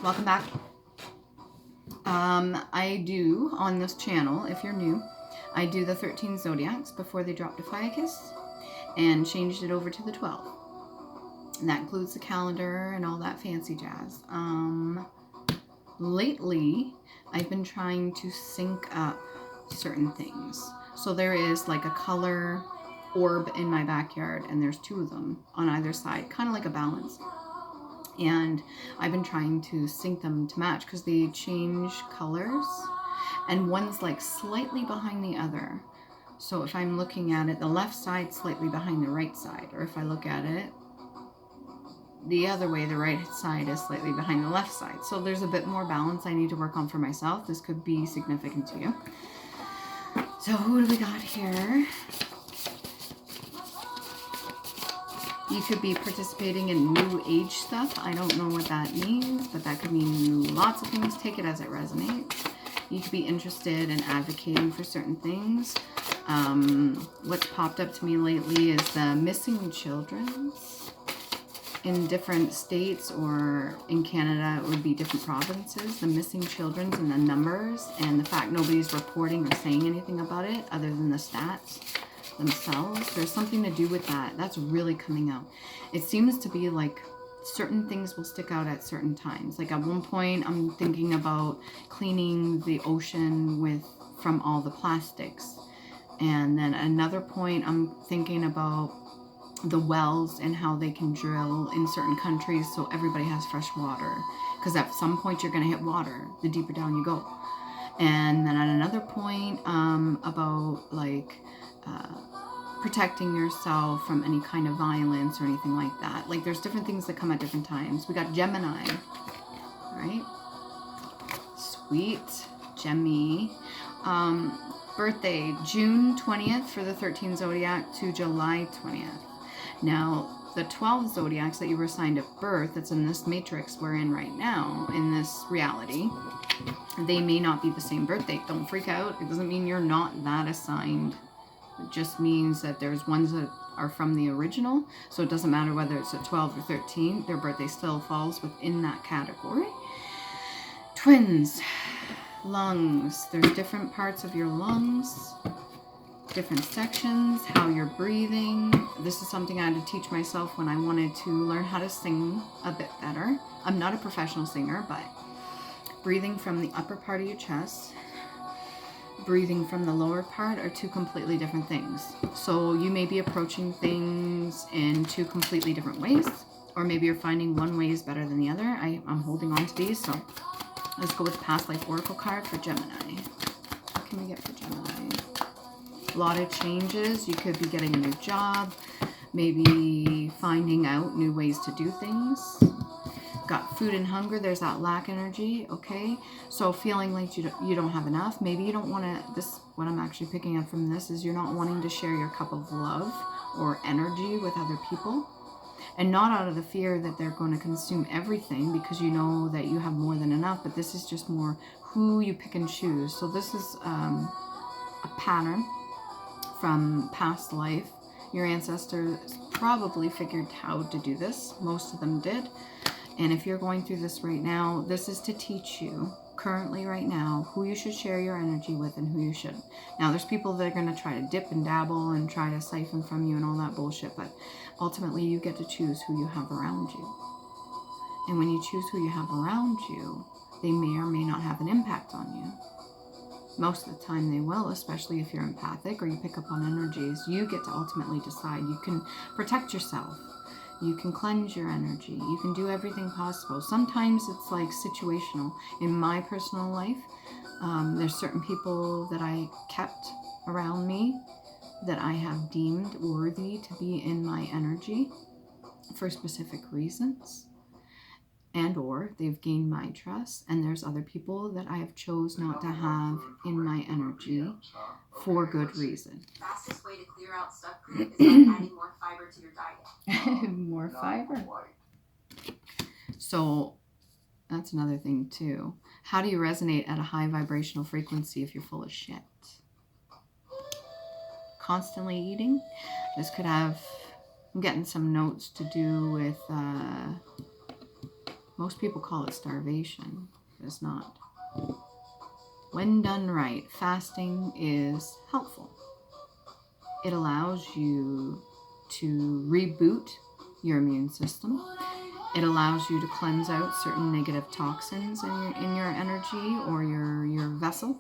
Welcome back. I do on this channel, if you're new, I do the 13 zodiacs before they drop to Fiacus and changed it over to the 12. And that includes the calendar and all that fancy jazz. Lately, I've been trying to sync up certain things. So there is like a color orb in my backyard, and there's two of them on either side, kind of like a balance. And I've been trying to sync them to match because they change colors, and one's like slightly behind the other. So if I'm looking at it, the left side slightly behind the right side, or if I look at it the other way, the right side is slightly behind the left side. So there's a bit more balance I need to work on for myself. This could be significant to you. So who do we got here? You could be participating in new age stuff. I don't know what that means, but that could mean lots of things. Take it as it resonates. You could be interested in advocating for certain things. What's popped up to me lately is the missing children in different states, or in Canada, it would be different provinces. The missing children and the numbers, and the fact nobody's reporting or saying anything about it other than the stats themselves. There's something to do with that. That's really coming out. It seems to be like certain things will stick out at certain times. Like at one point, I'm thinking about cleaning the ocean from all the plastics. And then at another point, I'm thinking about the wells and how they can drill in certain countries so everybody has fresh water. Because at some point, you're going to hit water the deeper down you go. And then at another point, about like protecting yourself from any kind of violence or anything like that. Like there's different things that come at different times. We got Gemini, right? Sweet. Gemini. Birthday, June 20th for the 13 zodiac to July 20th. Now, the 12 zodiacs that you were assigned at birth, that's in this matrix we're in right now, in this reality, they may not be the same birthday. Don't freak out. It doesn't mean you're not that assigned. It just means that there's ones that are from the original. So it doesn't matter whether it's at 12 or 13. Their birthday still falls within that category. Twins. Lungs. There's different parts of your lungs. Different sections. How you're breathing. This is something I had to teach myself when I wanted to learn how to sing a bit better. I'm not a professional singer, but breathing from the upper part of your chest, breathing from the lower part are two completely different things. So you may be approaching things in two completely different ways, or maybe you're finding one way is better than the other. I'm holding on to these, so let's go with the past life oracle card for Gemini. What can we get for Gemini? A lot of changes. You could be getting a new job, maybe finding out new ways to do things. Got food and hunger. There's that lack energy. Okay, so feeling like you don't have enough. Maybe you don't want to. This, what I'm actually picking up from this is you're not wanting to share your cup of love or energy with other people, and not out of the fear that they're going to consume everything, because you know that you have more than enough. But this is just more who you pick and choose. So this is a pattern from past life. Your ancestors probably figured how to do this. Most of them did. And if you're going through this right now, this is to teach you currently right now who you should share your energy with and who you shouldn't. Now, there's people that are going to try to dip and dabble and try to siphon from you and all that bullshit, but ultimately you get to choose who you have around you. And when you choose who you have around you, they may or may not have an impact on you. Most of the time they will, especially if you're empathic or you pick up on energies. You get to ultimately decide. You can protect yourself. You can cleanse your energy. You can do everything possible. Sometimes it's like situational. In my personal life, there's certain people that I kept around me that I have deemed worthy to be in my energy for specific reasons, and or they've gained my trust. And there's other people that I have chose not to have in my energy for good reason. Fastest way to clear out stuck poop is by adding more fiber to your diet. More fiber. So that's another thing too. How do you resonate at a high vibrational frequency if you're full of shit? Constantly eating. This could have, I'm getting some notes to do with Most people call it starvation, but it's not. When done right, fasting is helpful. It allows you to reboot your immune system. It allows you to cleanse out certain negative toxins in your energy or your vessel,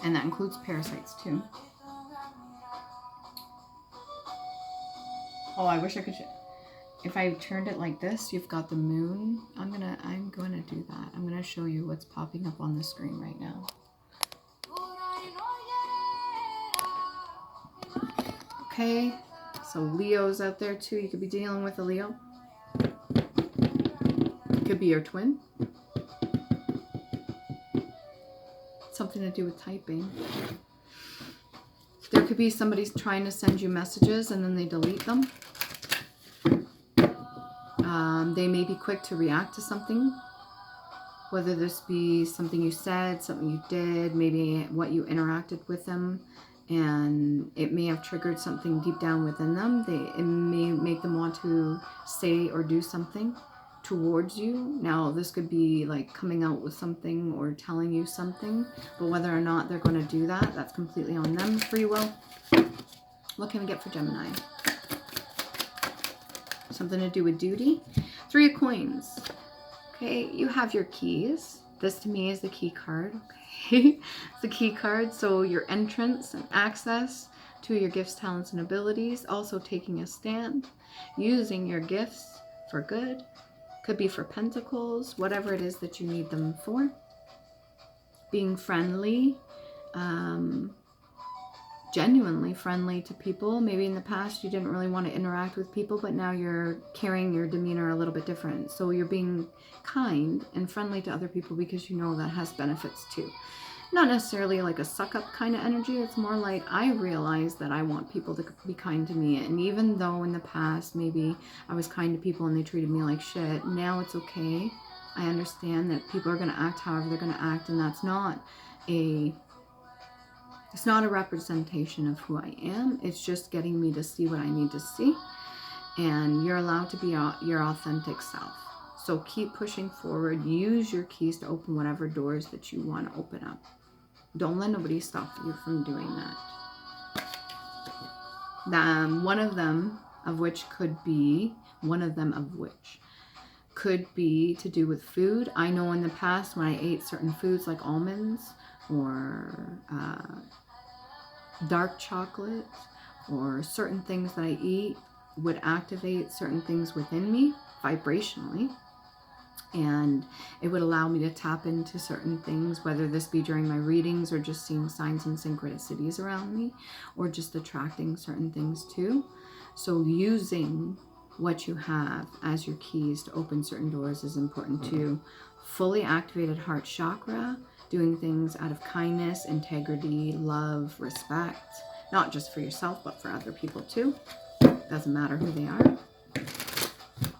and that includes parasites too. Oh, I wish I could. If I turned it like this, you've got the moon. I'm gonna do that. I'm gonna show you what's popping up on the screen right now. Okay, so Leo's out there too. You could be dealing with a Leo. It could be your twin. Something to do with typing. There could be somebody trying to send you messages and then they delete them. They may be quick to react to something, whether this be something you said, something you did, maybe what you interacted with them, and it may have triggered something deep down within them. It may make them want to say or do something towards you. Now, this could be like coming out with something or telling you something, but whether or not they're going to do that, that's completely on them. Free will. What can we get for Gemini? Something to do with duty. 3 of coins. Okay, you have your keys. This to me is the key card. Okay, it's the key card. So your entrance and access to your gifts, talents, and abilities. Also taking a stand, using your gifts for good. Could be for pentacles, whatever it is that you need them for. Being friendly, genuinely friendly to people. Maybe in the past you didn't really want to interact with people, but now you're carrying your demeanor a little bit different. So you're being kind and friendly to other people because you know that has benefits too. Not necessarily like a suck up kind of energy. It's more like I realize that I want people to be kind to me. And even though in the past maybe I was kind to people and they treated me like shit, now it's okay. I understand that people are going to act however they're going to act, and that's not it's not a representation of who I am. It's just getting me to see what I need to see. And you're allowed to be your authentic self. So keep pushing forward. Use your keys to open whatever doors that you want to open up. Don't let nobody stop you from doing that. One of them of which could be to do with food. I know in the past when I ate certain foods like almonds or dark chocolate or certain things that I eat would activate certain things within me vibrationally, and it would allow me to tap into certain things, whether this be during my readings or just seeing signs and synchronicities around me, or just attracting certain things too. So using what you have as your keys to open certain doors is important too. Fully activated heart chakra, doing things out of kindness, integrity, love, respect, not just for yourself, but for other people too. Doesn't matter who they are.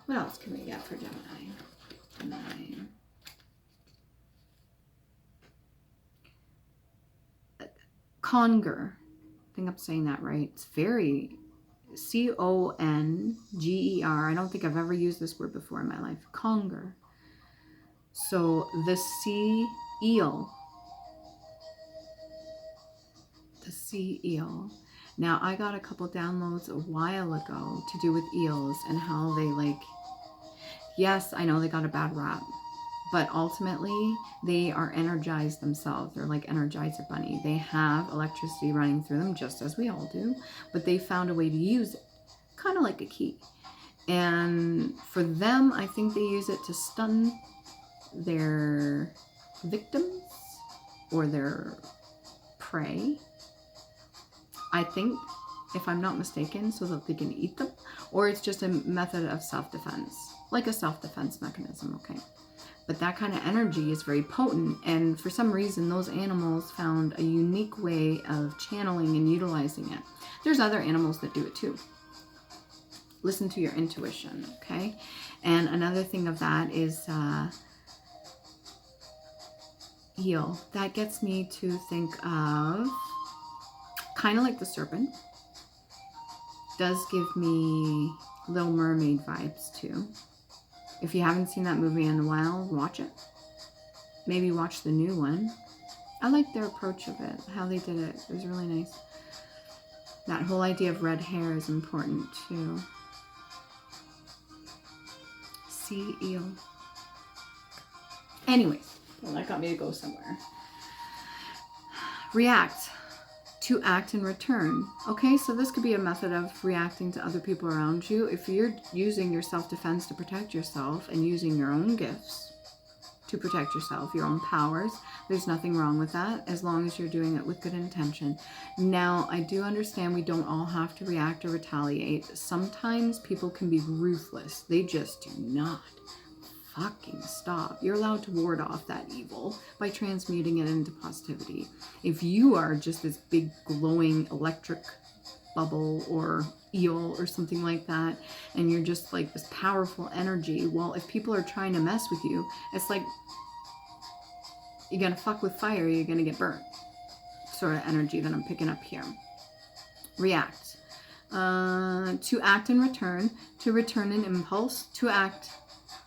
What else can we get for Gemini? Conger. I think I'm saying that right. It's very Conger. I don't think I've ever used this word before in my life. Conger. So the sea eel. The sea eel. Now, I got a couple downloads a while ago to do with eels and how they yes, I know they got a bad rap, but ultimately they are energized themselves. They're like Energizer Bunny. They have electricity running through them just as we all do, but they found a way to use it, kind of like a key. And for them, I think they use it to stun their victims or their prey, I think, if I'm not mistaken, so that they can eat them, or it's just a method of self-defense, like a self-defense mechanism, okay? But that kind of energy is very potent, and for some reason, those animals found a unique way of channeling and utilizing it. There's other animals that do it too. Listen to your intuition, okay? And another thing of that is eel. That gets me to think of kind of like the serpent. Does give me Little Mermaid vibes too. If you haven't seen that movie in a while, watch it. Maybe watch the new one. I like their approach of it, how they did it. It was really nice. That whole idea of red hair is important too. Sea eel. Anyways, well, that got me to go somewhere. React. To act in return. Okay, so this could be a method of reacting to other people around you. If you're using your self-defense to protect yourself and using your own gifts to protect yourself, your own powers, there's nothing wrong with that as long as you're doing it with good intention. Now, I do understand we don't all have to react or retaliate. Sometimes people can be ruthless. They just do not fucking stop. You're allowed to ward off that evil by transmuting it into positivity. If you are just this big glowing electric bubble or eel or something like that, and you're just like this powerful energy, well, if people are trying to mess with you, it's like you're gonna fuck with fire, you're gonna get burnt sort of energy that I'm picking up here. React. To act in return, to return an impulse, to act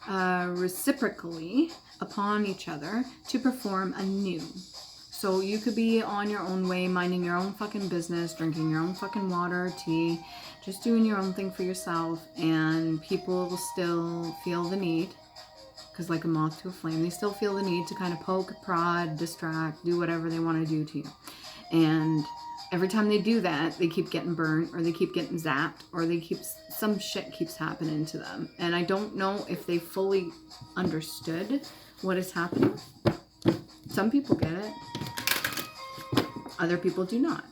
reciprocally upon each other, to perform anew. So you could be on your own way, minding your own fucking business, drinking your own fucking water, tea, just doing your own thing for yourself, and people will still feel the need, because like a moth to a flame, they still feel the need to kind of poke, prod, distract, do whatever they want to do to you. And every time they do that, they keep getting burnt, or they keep getting zapped, or they keep, some shit keeps happening to them. And I don't know if they fully understood what is happening. Some people get it. Other people do not.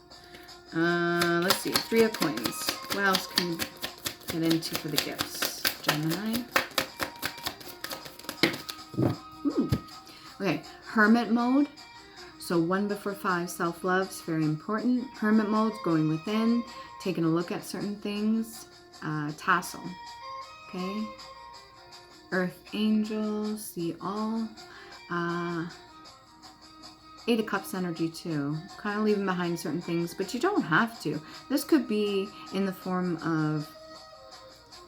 Let's see. 3 of coins. What else can you get into for the gifts? Gemini. Ooh. Okay. Hermit mode. So 1 before 5, self-love is very important. Hermit mode, going within, taking a look at certain things. Tassel. Okay. Earth angel, see all. 8 of Cups energy too. Kind of leaving behind certain things, but you don't have to. This could be in the form of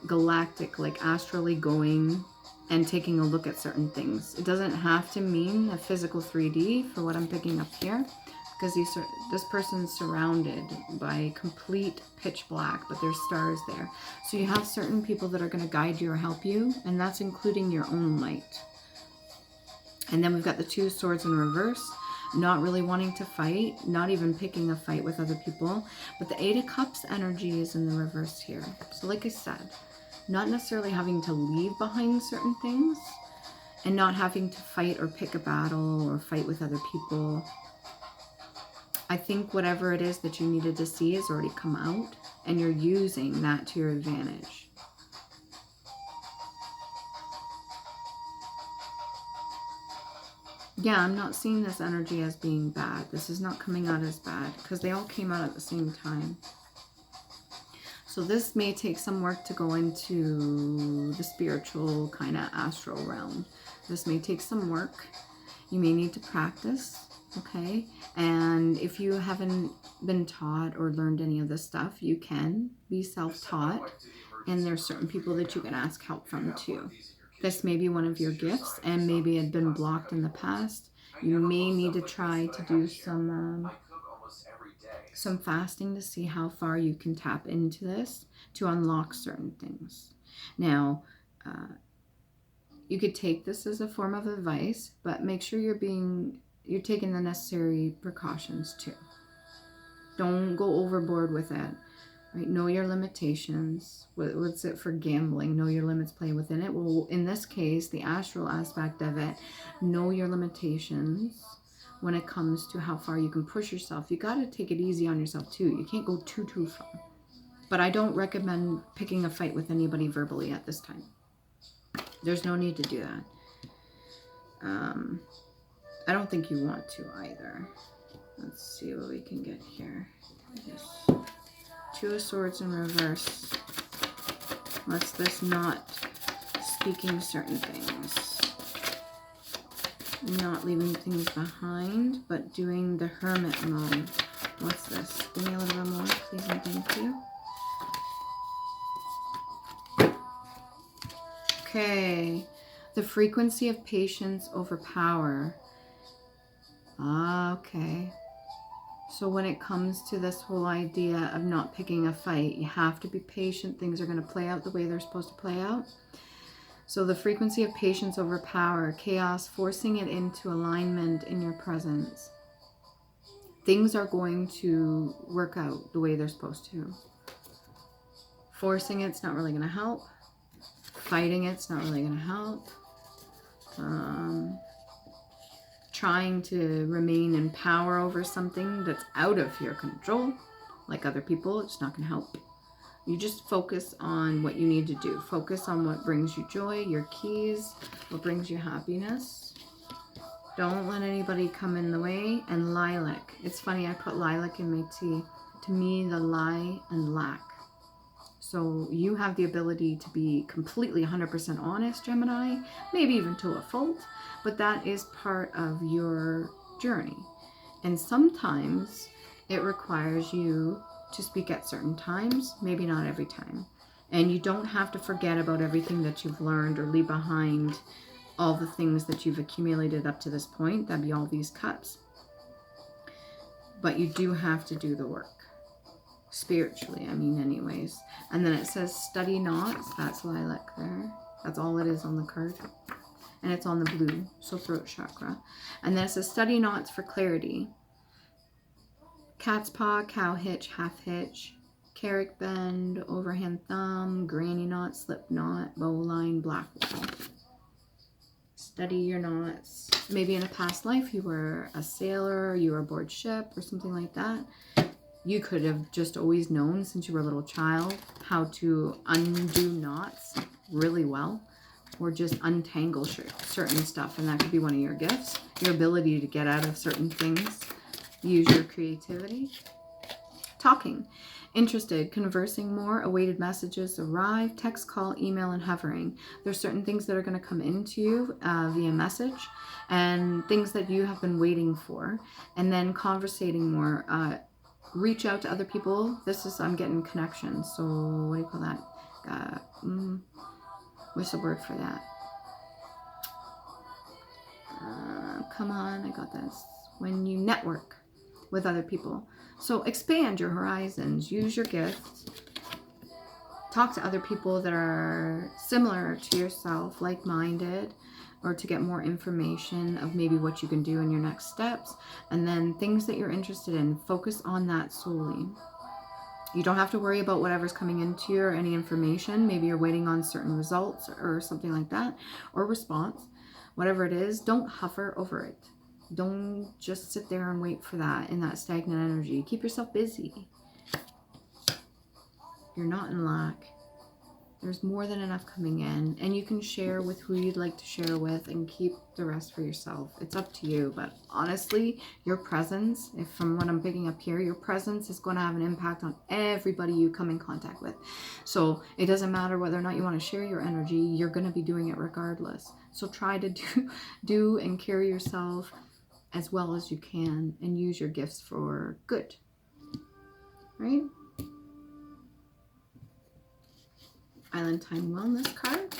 galactic, like astrally going and taking a look at certain things. It doesn't have to mean a physical 3D for what I'm picking up here, because this person's surrounded by complete pitch black, but there's stars there. So you have certain people that are going to guide you or help you, and that's including your own light. And then we've got the 2 swords in reverse, not really wanting to fight, not even picking a fight with other people. But the 8 of Cups energy is in the reverse here. So like I said, not necessarily having to leave behind certain things, and not having to fight or pick a battle or fight with other people. I think whatever it is that you needed to see has already come out, and you're using that to your advantage. Yeah, I'm not seeing this energy as being bad. This is not coming out as bad, because they all came out at the same time. So this may take some work to go into the spiritual kind of astral realm. This may take some work. You may need to practice, okay? And if you haven't been taught or learned any of this stuff, you can be self-taught. And there's certain people that you can ask help from too. This may be one of your gifts, and maybe it had been blocked in the past. You may need to try to do some fasting to see how far you can tap into this to unlock certain things. Now, you could take this as a form of advice, but make sure you're taking the necessary precautions too. Don't go overboard with it. Right? Know your limitations. What's it for gambling? Know your limits, play within it. Well, in this case, the astral aspect of it, know your limitations when it comes to how far you can push yourself. You got to take it easy on yourself too. You can't go too far. But I don't recommend picking a fight with anybody verbally at this time. There's no need to do that. I don't think you want to either. Let's see what we can get here. Yes. 2 of Swords in reverse. What's this not speaking certain things? Not leaving things behind, but doing the Hermit mode. What's this? Give me a little bit more, please and thank you. Okay. The frequency of patience over power. Okay. So when it comes to this whole idea of not picking a fight, you have to be patient. Things are going to play out the way they're supposed to play out. So the frequency of patience over power, chaos, forcing it into alignment in your presence. Things are going to work out the way they're supposed to. Forcing it's not really going to help. Fighting it's not really going to help. Trying to remain in power over something that's out of your control, like other people, it's not going to help. You just focus on what you need to do. Focus on what brings you joy, your keys, what brings you happiness. Don't let anybody come in the way. And lilac. It's funny, I put lilac in my tea. To me, the lie and lack. So you have the ability to be completely 100% honest, Gemini, maybe even to a fault, but that is part of your journey. And sometimes it requires you to speak at certain times, maybe not every time. And you don't have to forget about everything that you've learned or leave behind all the things that you've accumulated up to this point. That'd be all these cups. But you do have to do the work. Spiritually, I mean, anyways. And then it says study not. That's lilac there. That's all it is on the card. And it's on the blue, so throat chakra. And then it says study knots for clarity. Cat's paw, cow hitch, half hitch, carrick bend, overhand thumb, granny knot, slip knot, bowline, black wall. Study your knots. Maybe in a past life you were a sailor, you were aboard ship or something like that. You could have just always known since you were a little child how to undo knots really well, or just untangle certain stuff. And that could be one of your gifts, your ability to get out of certain things. Use your creativity. Talking. Interested, conversing more, awaited messages arrive, text, call, email, and hovering. There's certain things that are going to come into you via message, and things that you have been waiting for. And then conversating more. Reach out to other people. This is, I'm getting connections. So what do you call that? What's the word for that? Come on, I got this. When you network with other people. So expand your horizons. Use your gifts. Talk to other people that are similar to yourself, like-minded, or to get more information of maybe what you can do in your next steps. And then things that you're interested in, focus on that solely. You don't have to worry about whatever's coming into you or any information. Maybe you're waiting on certain results or something like that, or response. Whatever it is, don't hover over it. Don't just sit there and wait for that in that stagnant energy. Keep yourself busy. You're not in lack. There's more than enough coming in, and you can share with who you'd like to share with and keep the rest for yourself. It's up to you, but honestly, your presence, if from what I'm picking up here, your presence is going to have an impact on everybody you come in contact with. So it doesn't matter whether or not you want to share your energy, you're going to be doing it regardless. So try to do and carry yourself as well as you can, and use your gifts for good, right? Island Time Wellness card.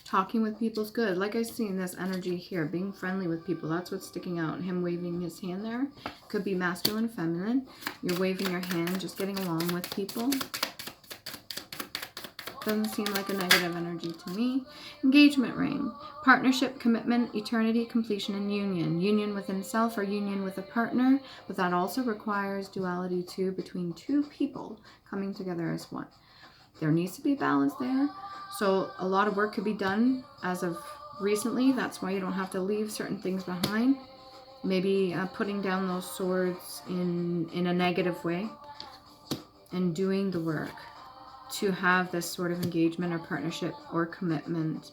Talking with people is good. Like I see in this energy here, being friendly with people, that's what's sticking out. Him waving his hand there. Could be masculine, feminine. You're waving your hand, just getting along with people. Doesn't seem like a negative energy to me. Engagement ring. Partnership, commitment, eternity, completion, and union. Union within self or union with a partner. But that also requires duality too, between two people coming together as one. There needs to be balance there. So a lot of work could be done as of recently. That's why you don't have to leave certain things behind. Maybe putting down those swords in a negative way and doing the work to have this sort of engagement or partnership or commitment.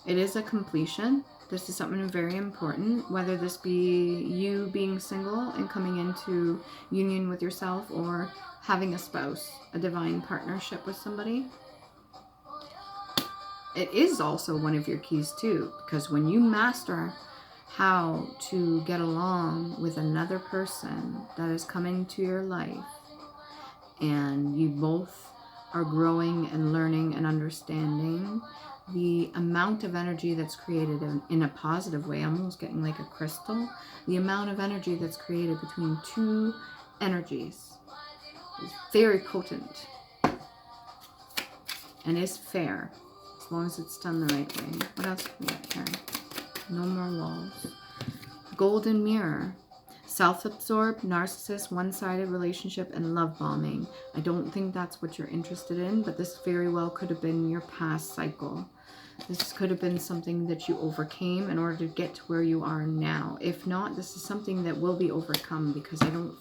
It is a completion. This is something very important, whether this be you being single and coming into union with yourself, or having a spouse, a divine partnership with somebody. It is also one of your keys too, because when you master how to get along with another person that is coming to your life, and you both are growing and learning and understanding, the amount of energy that's created in a positive way, almost getting like a crystal, the amount of energy that's created between two energies is very potent and is fair, as long as it's done the right way. What else can we get here? No more walls. Golden mirror. Self-absorbed, narcissist, one-sided relationship, and love bombing. I don't think that's what you're interested in, but this very well could have been your past cycle. This could have been something that you overcame in order to get to where you are now. If not, this is something that will be overcome, because I don't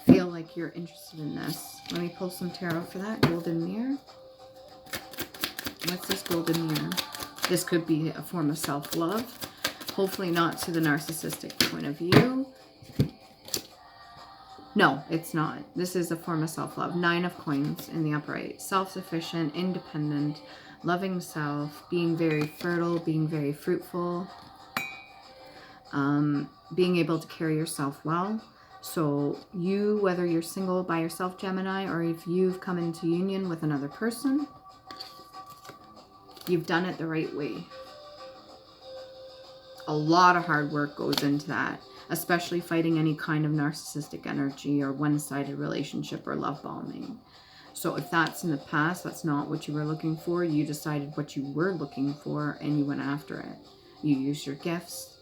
feel like you're interested in this. Let me pull some tarot for that. Golden mirror. What's this golden mirror? This could be a form of self-love. Hopefully not to the narcissistic point of view. No, it's not. This is a form of self-love. 9 of coins in the upright. Self-sufficient, independent, loving self, being very fertile, being very fruitful, being able to carry yourself well. So you, whether you're single by yourself, Gemini, or if you've come into union with another person, you've done it the right way. A lot of hard work goes into that, especially fighting any kind of narcissistic energy or one-sided relationship or love bombing. So if that's in the past, that's not what you were looking for. You decided what you were looking for and you went after it. You used your gifts.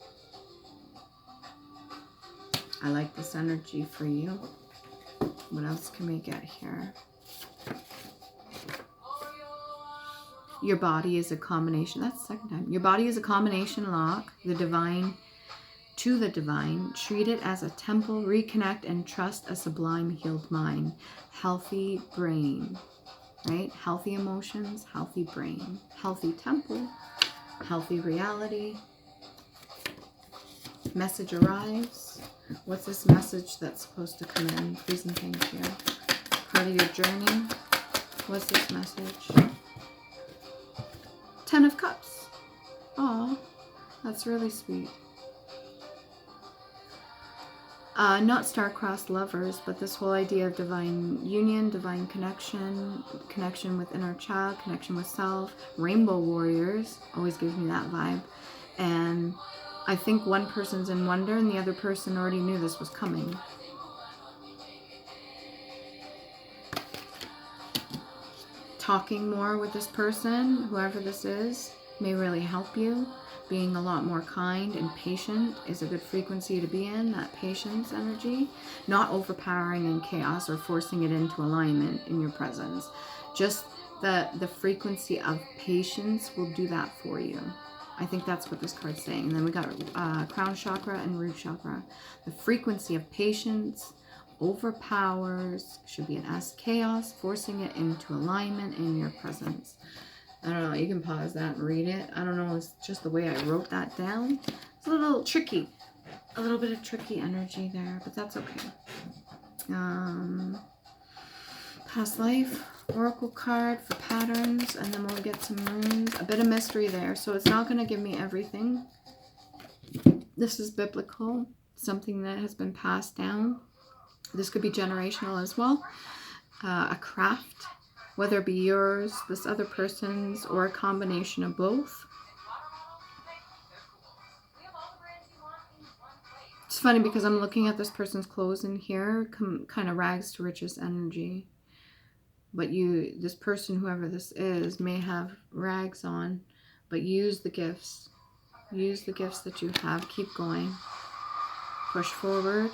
I like this energy for you. What else can we get here? Your body is a combination. That's the second time. Your body is a combination lock. The divine to the divine. Treat it as a temple. Reconnect and trust a sublime healed mind. Healthy brain. Right? Healthy emotions. Healthy brain. Healthy temple. Healthy reality. Message arrives. What's this message that's supposed to come in? Please and thank you. Part of your journey. What's this message? 10 of Cups. Oh, that's really sweet. Not star-crossed lovers, but this whole idea of divine union, divine connection, connection with inner child, connection with self. Rainbow warriors always gives me that vibe. And I think one person's in wonder and the other person already knew this was coming. Talking more with this person, whoever this is, may really help you. Being a lot more kind and patient is a good frequency to be in, that patience energy. Not overpowering in chaos or forcing it into alignment in your presence. Just the frequency of patience will do that for you. I think that's what this card's saying. And then we got crown chakra and root chakra. The frequency of patience overpowers, should be an S, chaos, forcing it into alignment in your presence. I don't know, you can pause that and read it. I don't know, it's just the way I wrote that down. It's a little tricky. A little bit of tricky energy there, but that's okay. Past life, oracle card for patterns, and then we'll get some runes. A bit of mystery there, so it's not going to give me everything. This is biblical, something that has been passed down. This could be generational as well. A craft, whether it be yours, this other person's, or a combination of both. It's funny because I'm looking at this person's clothes in here, kind of rags to riches energy. But this person, whoever this is, may have rags on, but use the gifts. Use the gifts that you have. Keep going. Push forward.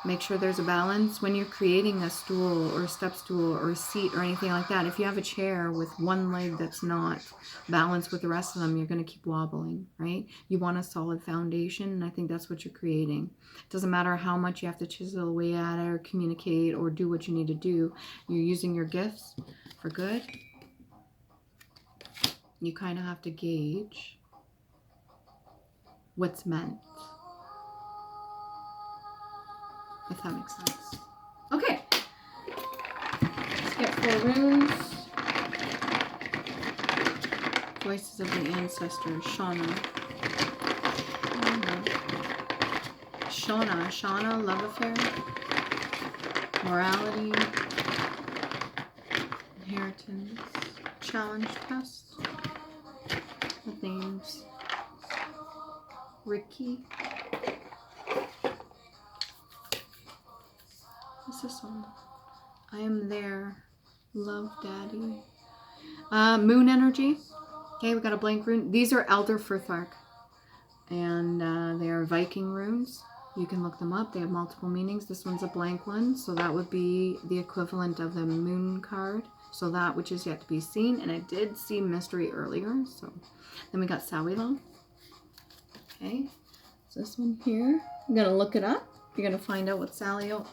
Make sure there's a balance. When you're creating a stool or a step stool or a seat or anything like that, if you have a chair with one leg that's not balanced with the rest of them, you're going to keep wobbling, right? You want a solid foundation, and I think that's what you're creating. It doesn't matter how much you have to chisel away at it or communicate or do what you need to do. You're using your gifts for good. You kind of have to gauge what's meant. If that makes sense. Okay. Let's get 4 runes. Voices of the ancestors. Shauna. Shauna, love affair. Morality. Inheritance. Challenge test. names. Ricky. What's this one? I am there. Love, Daddy. Moon energy. Okay, we got a blank rune. These are Elder Furthark. And they are Viking runes. You can look them up. They have multiple meanings. This one's a blank one. So that would be the equivalent of the moon card. So that which is yet to be seen. And I did see mystery earlier. So then we got Sawilo. Okay. So this one here. I'm going to look it up. You're going to find out what Sawilo.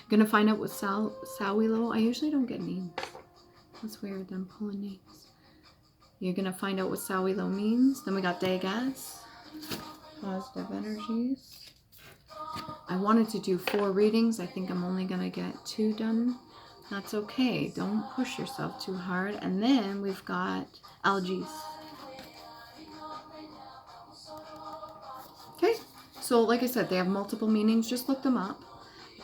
Going to find out what Sawilo. I usually don't get names. That's weird. I'm pulling names. You're going to find out what Sawilo means. Then we got Dagas. Positive energies. I wanted to do 4 readings. I think I'm only going to get 2 done. That's okay. Don't push yourself too hard. And then we've got Algies. Okay. So like I said, they have multiple meanings. Just look them up.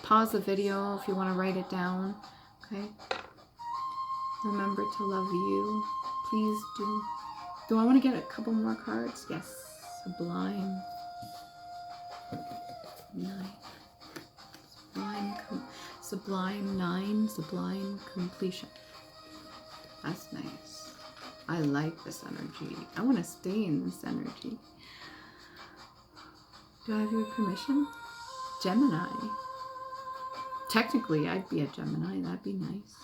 Pause the video if you want to write it down. Okay. Remember to love you. Please do. Do I want to get a couple more cards? Yes. Sublime. 9. Sublime 9. Sublime completion. That's nice. I like this energy. I want to stay in this energy. Do I have your permission? Gemini. Technically, I'd be a Gemini. That'd be nice.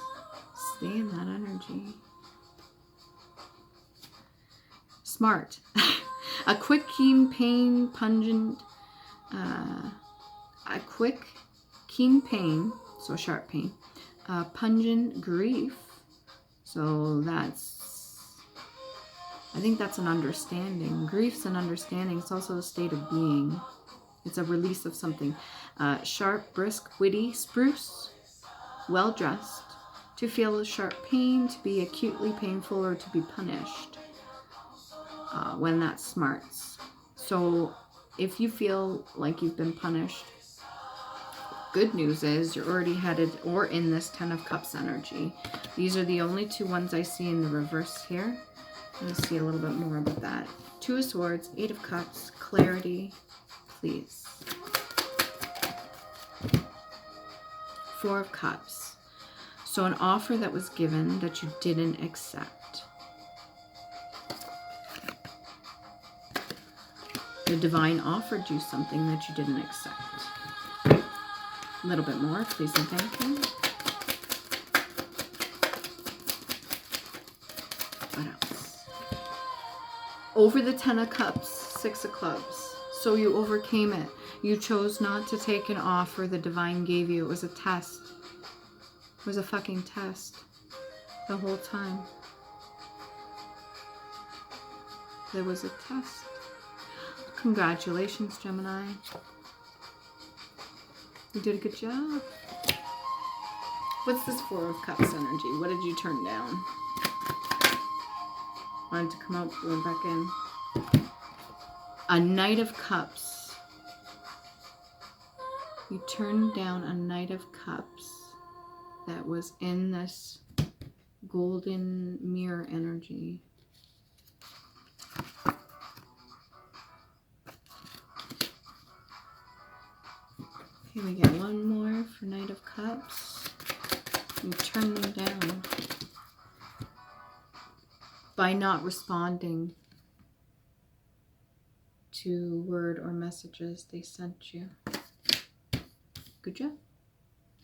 Stay in that energy. Smart. A quick, keen pain, pungent. A quick, keen pain, so sharp pain. Pungent grief. So that's, I think that's an understanding. Grief's an understanding. It's also a state of being. It's a release of something. Sharp, brisk, witty, spruce, well-dressed. To feel sharp pain, to be acutely painful, or to be punished. When that smarts. So if you feel like you've been punished, good news is you're already headed or in this 10 of Cups energy. These are the only 2 ones I see in the reverse here. Let's see a little bit more about that. 2 of Swords, 8 of Cups, clarity, please. 4 of Cups. So an offer that was given that you didn't accept. The divine offered you something that you didn't accept. A little bit more, please and thank you. What else? Over the 10 of Cups, 6 of Clubs. So you overcame it. You chose not to take an offer the divine gave you. It was a test. It was a fucking test. The whole time. There was a test. Congratulations, Gemini. You did a good job. What's this 4 of Cups energy? What did you turn down? Wanted to come out, went back in. A Knight of Cups. You turned down a Knight of Cups that was in this golden mirror energy. Okay, we get one more for Knight of Cups. You turn them down by not responding to word or messages they sent you. Good job.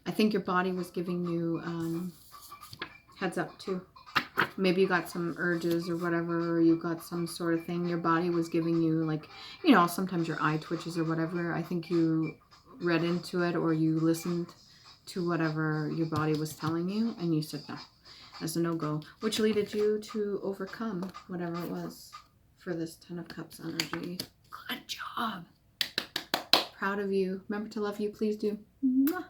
I think your body was giving you heads up too. Maybe you got some urges or whatever, or you got some sort of thing. Your body was giving you, like, you know, sometimes your eye twitches or whatever. I think you read into it or you listened to whatever your body was telling you and you said no. As a no-go, which led you to overcome whatever it was for this 10 of Cups energy. Good job. Proud of you. Remember to love you. Please do. Mwah.